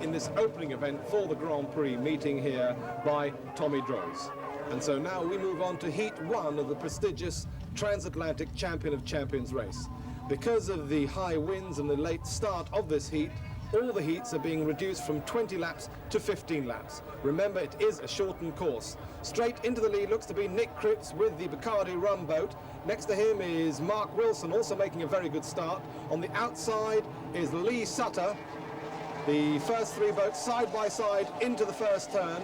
in this opening event for the Grand Prix meeting here by Tommy Droz. And so now we move on to Heat 1 of the prestigious Transatlantic Champion of Champions race. Because of the high winds and the late start of this heat, all the heats are being reduced from 20 laps to 15 laps. Remember, it is a shortened course. Straight into the lead looks to be Nick Cripps with the Bacardi rum boat. Next to him is Mark Wilson, also making a very good start. On the outside is Lee Sutter. The first three boats side by side into the first turn.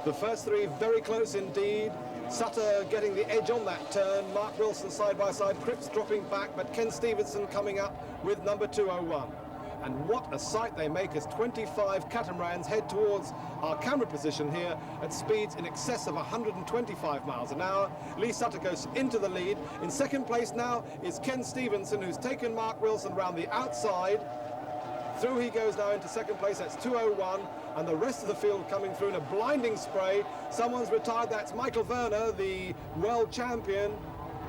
The first three very close indeed. Sutter getting the edge on that turn. Mark Wilson side by side. Cripps dropping back, but Ken Stevenson coming up with number 201. And what a sight they make as 25 catamarans head towards our camera position here at speeds in excess of 125 miles an hour. Lee Sutter goes into the lead. In second place now is Ken Stevenson, who's taken Mark Wilson round the outside. Through he goes now into second place, that's 201, and the rest of the field coming through in a blinding spray. Someone's retired, that's Michael Werner, the world champion,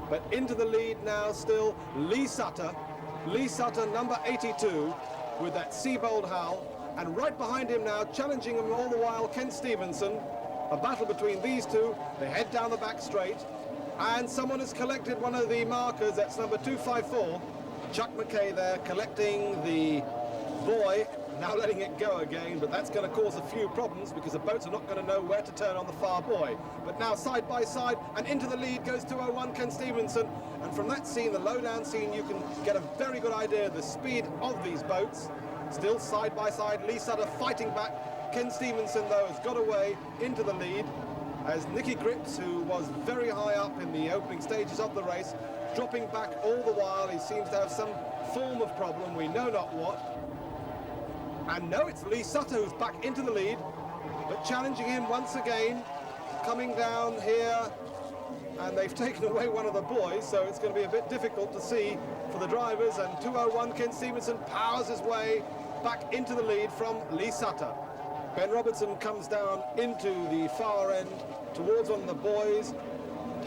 but into the lead now still Lee Sutter. Lee Sutter, number 82, with that Seabold Howl, and right behind him now, challenging him all the while, Ken Stevenson. A battle between these two. They head down the back straight, and someone has collected one of the markers, that's number 254. Chuck McKay there collecting the buoy, now letting it go again, but that's going to cause a few problems because the boats are not going to know where to turn on the far buoy. But now side by side and into the lead goes 201 Ken Stevenson, and from that scene, the low-down scene, you can get a very good idea of the speed of these boats. Still side by side, Lee Sutter fighting back. Ken Stevenson, though, has got away into the lead as Nicky Cripps, who was very high up in the opening stages of the race, dropping back all the while. He seems to have some form of problem, we know not what. And no, it's Lee Sutter who's back into the lead, but challenging him once again, coming down here, and they've taken away one of the boys, so it's going to be a bit difficult to see for the drivers, and 201 Ken Stevenson powers his way back into the lead from Lee Sutter. Ben Robertson comes down into the far end towards one of the boys,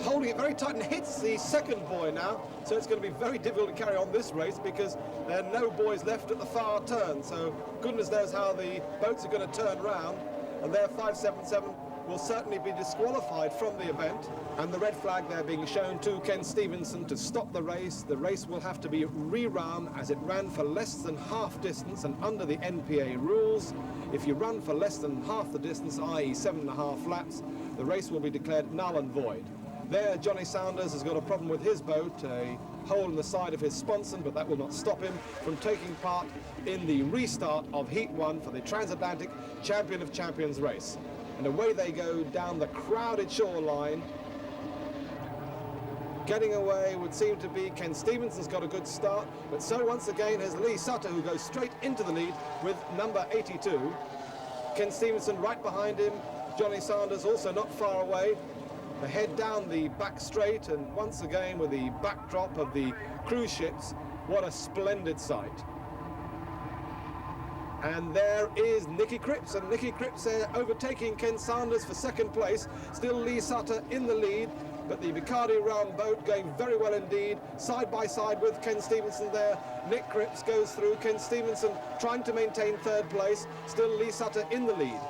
holding it very tight and hits the second buoy now, so it's going to be very difficult to carry on this race because there are no buoys left at the far turn, so goodness knows how the boats are going to turn round, and their 577 will certainly be disqualified from the event. And the red flag there being shown to Ken Stevenson to stop the race. The race will have to be rerun as it ran for less than half distance, and under the NPA rules, if you run for less than half the distance, i.e. 7.5 laps, the race will be declared null and void. There, Johnny Saunders has got a problem with his boat, a hole in the side of his sponson, but that will not stop him from taking part in the restart of Heat 1 for the Transatlantic Champion of Champions race. And away they go down the crowded shoreline. Getting away would seem to be Ken Stevenson's got a good start, but so once again has Lee Sutter, who goes straight into the lead with number 82. Ken Stevenson right behind him, Johnny Saunders also not far away. They head down the back straight, and once again with the backdrop of the cruise ships, what a splendid sight. And there is Nicky Cripps, and Nicky Cripps overtaking Ken Saunders for second place. Still Lee Sutter in the lead, but the Bacardi rum boat going very well indeed. Side by side with Ken Stevenson there. Nick Cripps goes through. Ken Stevenson trying to maintain third place. Still Lee Sutter in the lead.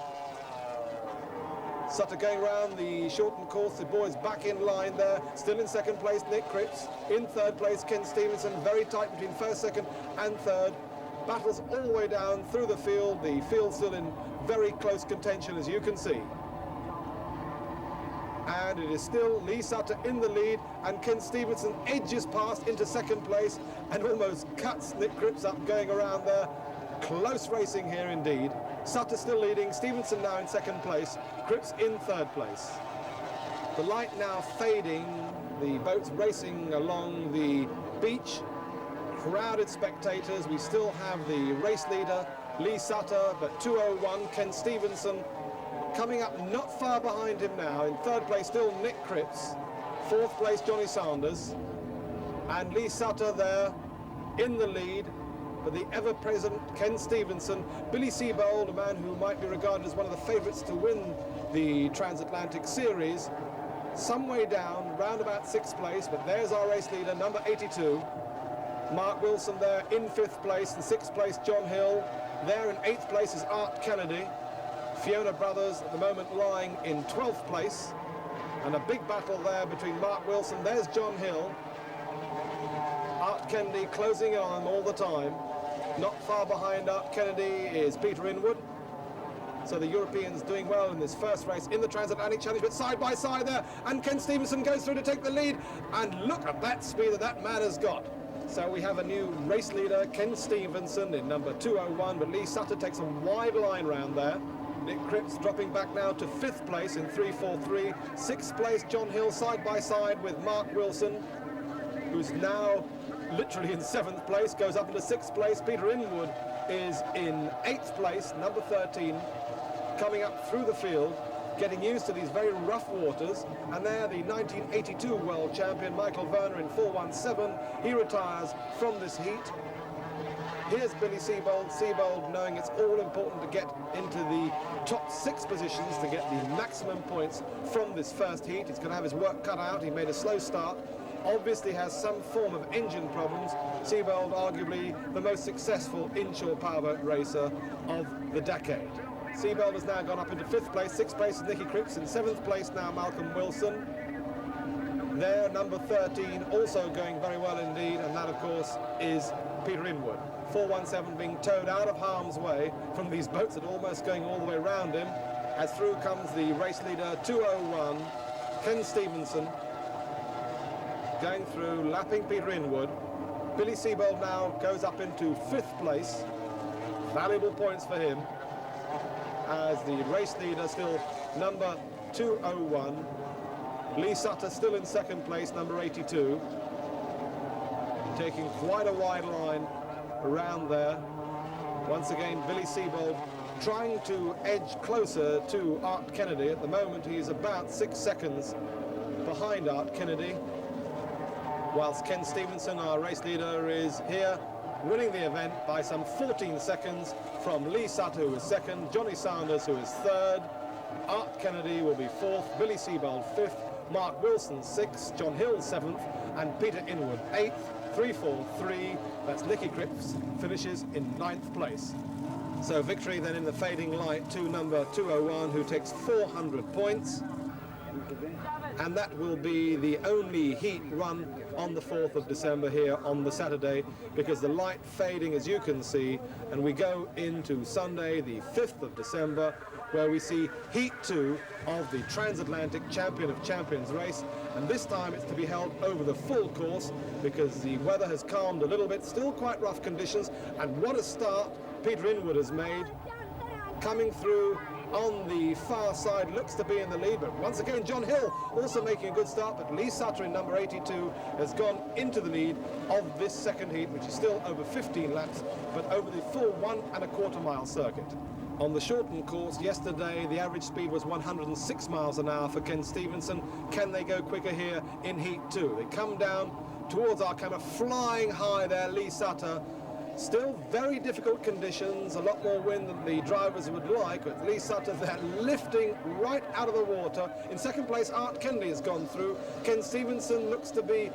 Sutter going round the shortened course, the boys back in line there, still in second place Nick Cripps, in third place Ken Stevenson, very tight between first, second and third. Battles all the way down through the field still in very close contention as you can see. And it is still Lee Sutter in the lead, and Ken Stevenson edges past into second place and almost cuts Nick Cripps up going around there. Close racing here indeed. Sutter still leading, Stevenson now in second place, Cripps in third place. The light now fading, the boats racing along the beach. Crowded spectators. We still have the race leader, Lee Sutter, but 201, Ken Stevenson, coming up not far behind him now. In third place still Nick Cripps, fourth place Johnny Saunders, and Lee Sutter there in the lead. But the ever-present Ken Stevenson, Billy Seabold, a man who might be regarded as one of the favourites to win the Transatlantic Series, some way down, round about sixth place, but there's our race leader, number 82. Mark Wilson there in fifth place, in sixth place John Hill, There in 8th place is Art Kennedy. Fiona Brothers at the moment lying in 12th place. And a big battle there between Mark Wilson. There's John Hill. Art Kennedy closing on all the time. Not far behind Art Kennedy is Peter Inwood. So the Europeans doing well in this first race in the Transatlantic Challenge, but side by side there, and Ken Stevenson goes through to take the lead, and look at that speed that man has got. So we have a new race leader, Ken Stevenson, in number 201, but Lee Sutter takes a wide line round there. Nick Cripps dropping back now to 5th place in 3:43. 6th place, John Hill side by side with Mark Wilson, who's now literally in 7th place, goes up into 6th place. Peter Inwood is in 8th place, number 13, coming up through the field, getting used to these very rough waters. And there the 1982 world champion, Michael Werner, in 4:17. He retires from this heat. Here's Billy Siebold. Siebold knowing it's all important to get into the top 6 positions to get the maximum points from this first heat. He's going to have his work cut out. He made a slow start. Obviously has some form of engine problems. Siebold, arguably the most successful inshore powerboat racer of the decade. Siebold has now gone up into 5th place. 6th place is Nicky Cripps. In 7th place now Malcolm Wilson. There, number 13, also going very well indeed, and that, of course, is Peter Inwood. 4:17 being towed out of harm's way from these boats that are almost going all the way around him, as through comes the race leader, 201, Ken Stevenson, going through, lapping Peter Inwood. Billy Siebold now goes up into 5th place. Valuable points for him, as the race leader still number 201. Lee Sutter still in 2nd place, number 82. Taking quite a wide line around there. Once again, Billy Siebold trying to edge closer to Art Kennedy. At the moment, he's about 6 seconds behind Art Kennedy, whilst Ken Stevenson, our race leader, is here winning the event by some 14 seconds from Lee Sutter, who is 2nd, Johnny Sanders, who is 3rd, Art Kennedy will be 4th, Billy Siebold 5th, Mark Wilson 6th, John Hill 7th, and Peter Inwood 8th. 3:43, that's Nicky Cripps, finishes in 9th place. So victory then in the fading light to number 201, who takes 400 points. And that will be the only heat run on the 4th of December here on the Saturday, because the light fading, as you can see, and we go into Sunday, the 5th of December, where we see Heat 2 of the Transatlantic Champion of Champions race, and this time it's to be held over the full course because the weather has calmed a little bit, still quite rough conditions, and what a start Peter Inwood has made, coming through on the far side, looks to be in the lead, but once again John Hill also making a good start, but Lee Sutter in number 82 has gone into the lead of this second heat, which is still over 15 laps, but over the full 1¼ mile circuit. On the shortened course yesterday, the average speed was 106 miles an hour for Ken Stevenson. Can they go quicker here in Heat 2? They come down towards our camera, flying high there, Lee Sutter. Still very difficult conditions, a lot more wind than the drivers would like, but Lee Sutter there lifting right out of the water. In 2nd place, Art Kennedy has gone through. Ken Stevenson looks to be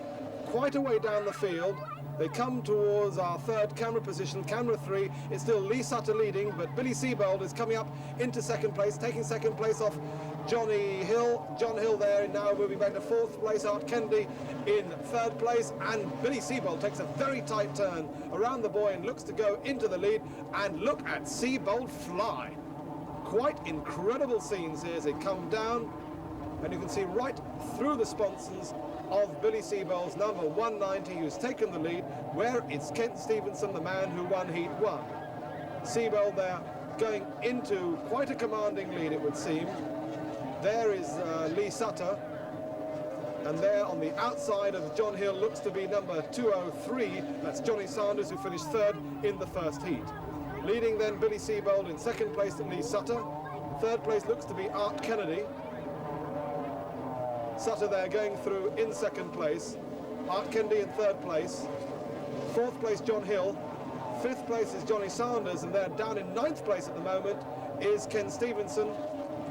quite a way down the field. They come towards our 3rd camera position, camera 3. It's still Lee Sutter leading, but Billy Siebold is coming up into 2nd place, taking 2nd place off Johnny Hill. John Hill there, now moving back to 4th place. Art Kennedy in 3rd place, and Billy Siebold takes a very tight turn around the buoy and looks to go into the lead. And look at Siebold fly. Quite incredible scenes here as they come down, and you can see right through the sponsons of Billy Siebold's number 190, who's taken the lead, where it's Ken Stevenson, the man who won Heat 1. Siebold there going into quite a commanding lead, it would seem. There is Lee Sutter, and there on the outside of John Hill looks to be number 203, that's Johnny Sanders, who finished 3rd in the first heat. Leading then Billy Siebold, in 2nd place to Lee Sutter. 3rd place looks to be Art Kennedy. Sutter there going through in 2nd place. Art Kennedy in 3rd place. 4th place John Hill. 5th place is Johnny Sanders, and there down in 9th place at the moment is Ken Stevenson.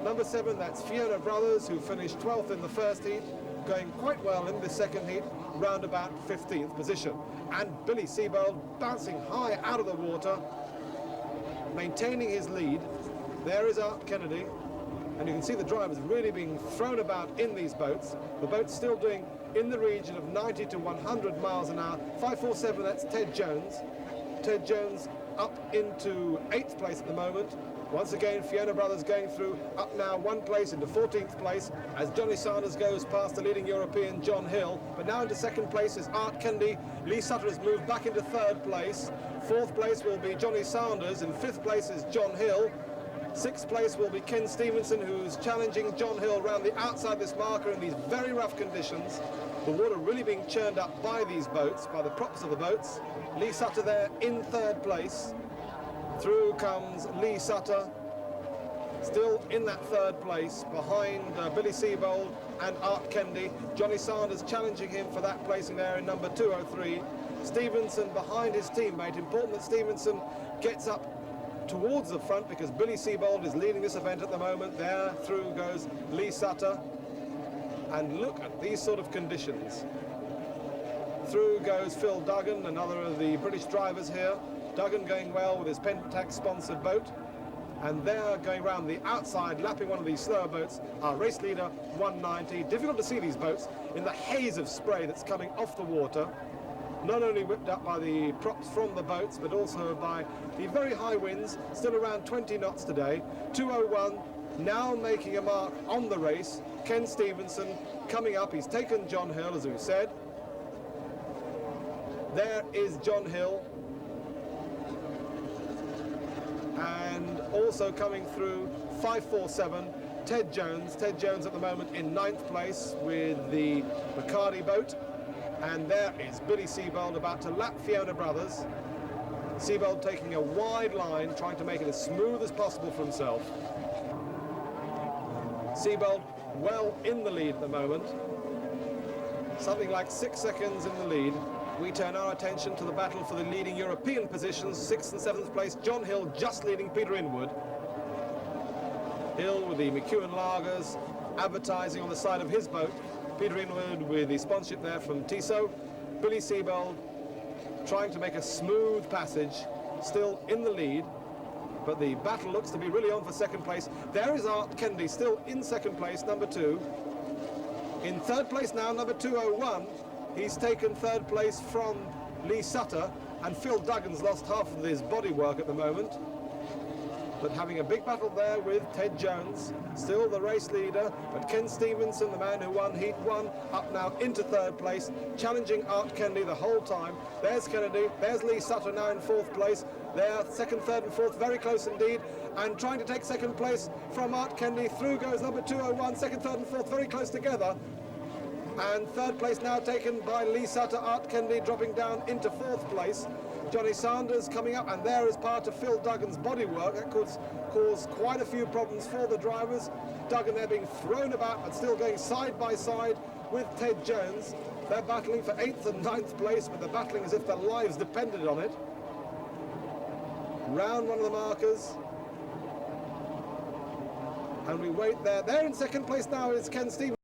Number 7, that's Fiona Brothers, who finished 12th in the first heat, going quite well in the second heat, round about 15th position. And Billy Siebold bouncing high out of the water, maintaining his lead. There is Art Kennedy, and you can see the drivers really being thrown about in these boats. The boat's still doing in the region of 90 to 100 miles an hour. 547, that's Ted Jones. Ted Jones up into 8th place at the moment. Once again, Fiona Brothers going through, up now 1 place into 14th place as Johnny Sanders goes past the leading European John Hill. But now into 2nd place is Art Kennedy. Lee Sutter has moved back into 3rd place. 4th place will be Johnny Sanders. In 5th place is John Hill. 6th place will be Ken Stevenson, who's challenging John Hill around the outside this marker in these very rough conditions. The water really being churned up by these boats, by the props of the boats. Lee Sutter there in 3rd place. Through comes Lee Sutter, still in that 3rd place, behind Billy Seabold and Art Kennedy. Johnny Sanders challenging him for that placing there in number 203. Stevenson behind his teammate. Important that Stevenson gets up towards the front because Billy Seabold is leading this event at the moment. There through goes Lee Sutter. And look at these sort of conditions. Through goes Phil Duggan, another of the British drivers here. Duggan going well with his Pentax sponsored boat. And they're going around the outside, lapping one of these slower boats. Our race leader, 190. Difficult to see these boats in the haze of spray that's coming off the water. Not only whipped up by the props from the boats, but also by the very high winds, still around 20 knots today. 201, now making a mark on the race. Ken Stevenson coming up. He's taken John Hill, as we said. There is John Hill. And also coming through 547, Ted Jones. Ted Jones at the moment in 9th place with the Bacardi boat. And there is Billy Seabold about to lap Fiona Brothers. Seabold taking a wide line, trying to make it as smooth as possible for himself. Seabold well in the lead at the moment. Something like 6 seconds in the lead. We turn our attention to the battle for the leading European positions. 6th and 7th place, John Hill just leading Peter Inwood. Hill with the McEwen Lagers advertising on the side of his boat. Peter Inwood with the sponsorship there from Tissot. Billy Seabold trying to make a smooth passage, still in the lead. But the battle looks to be really on for 2nd place. There is Art Kennedy still in 2nd place, number 2. In 3rd place now, number 201. He's taken 3rd place from Lee Sutter, and Phil Duggan's lost half of his bodywork at the moment. But having a big battle there with Ted Jones, still the race leader, but Ken Stevenson, the man who won Heat 1, up now into 3rd place, challenging Art Kennedy the whole time. There's Kennedy, there's Lee Sutter now in 4th place. There, 2nd, 3rd and 4th, very close indeed, and trying to take 2nd place from Art Kennedy. Through goes number 201, 2nd, 3rd and 4th, very close together. And 3rd place now taken by Lee Sutter. Art Kennedy dropping down into 4th place. Johnny Sanders coming up, and there is part of Phil Duggan's bodywork. That could cause quite a few problems for the drivers. Duggan there being thrown about, but still going side by side with Ted Jones. They're battling for 8th and 9th place, but they're battling as if their lives depended on it. Round one of the markers. And we wait there. There in 2nd place now is Ken Stevens.